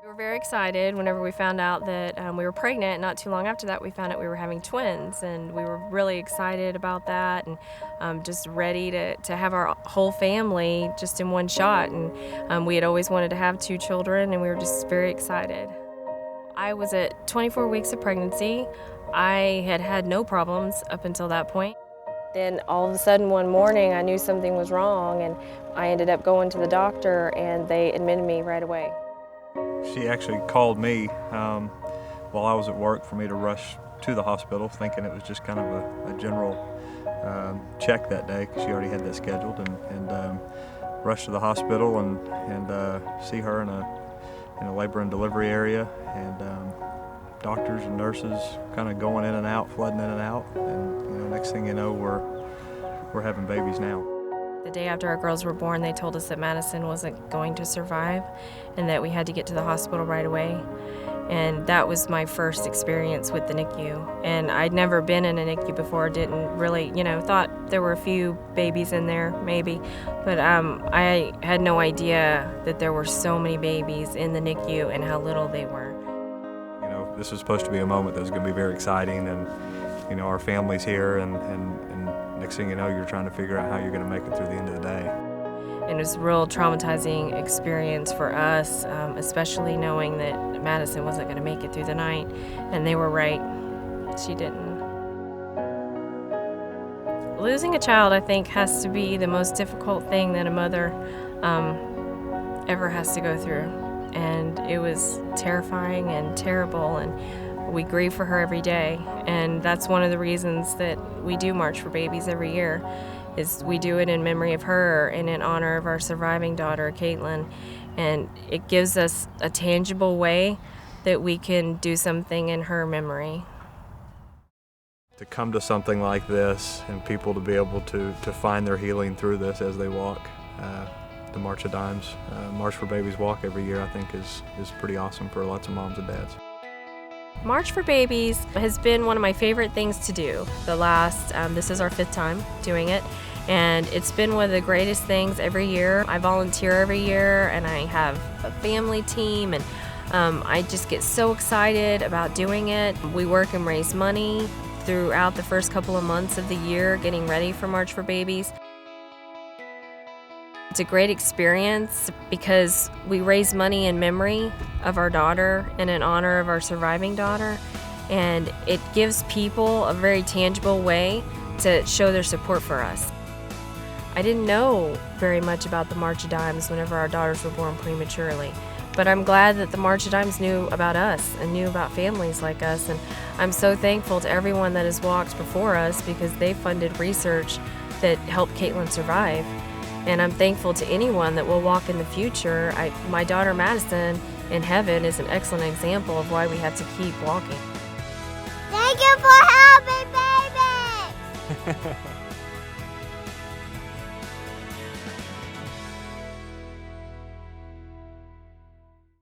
We were very excited whenever we found out that we were pregnant. Not too long after that, we found out we were having twins, and we were really excited about that and just ready to have our whole family just in one shot. And we had always wanted to have 2 children, and we were just very excited. I was at 24 weeks of pregnancy. I had had no problems up until that point. Then all of a sudden one morning I knew something was wrong, and I ended up going to the doctor, and they admitted me right away. She actually called me while I was at work for me to rush to the hospital, thinking it was just kind of a general check that day, because she already had that scheduled, and rushed to the hospital and see her in a labor and delivery area, and doctors and nurses kind of going in and out, flooding in and out, and next thing you know, we're having babies now. The day after our girls were born, they told us that Madison wasn't going to survive and that we had to get to the hospital right away. And that was my first experience with the NICU. And I'd never been in a NICU before, didn't really, thought there were a few babies in there, maybe. But I had no idea that there were so many babies in the NICU and how little they were. This was supposed to be a moment that was going to be very exciting, and our family's here, and next thing you know, you're trying to figure out how you're going to make it through the end of the day. And it was a real traumatizing experience for us, especially knowing that Madison wasn't going to make it through the night, and they were right. She didn't. Losing a child, I think, has to be the most difficult thing that a mother ever has to go through. And it was terrifying and terrible, and we grieve for her every day. And that's one of the reasons that we do March for Babies every year, is we do it in memory of her and in honor of our surviving daughter, Caitlin. And it gives us a tangible way that we can do something in her memory. To come to something like this and people to be able to find their healing through this as they walk, the March of Dimes, March for Babies walk every year, I think is pretty awesome for lots of moms and dads. March for Babies has been one of my favorite things to do. This is our 5th time doing it, and it's been one of the greatest things every year. I volunteer every year, and I have a family team, and I just get so excited about doing it. We work and raise money throughout the first couple of months of the year getting ready for March for Babies. It's a great experience because we raise money in memory of our daughter and in honor of our surviving daughter, and it gives people a very tangible way to show their support for us. I didn't know very much about the March of Dimes whenever our daughters were born prematurely, but I'm glad that the March of Dimes knew about us and knew about families like us, and I'm so thankful to everyone that has walked before us because they funded research that helped Caitlin survive. And I'm thankful to anyone that will walk in the future. My daughter Madison in heaven is an excellent example of why we have to keep walking. Thank you for helping babies!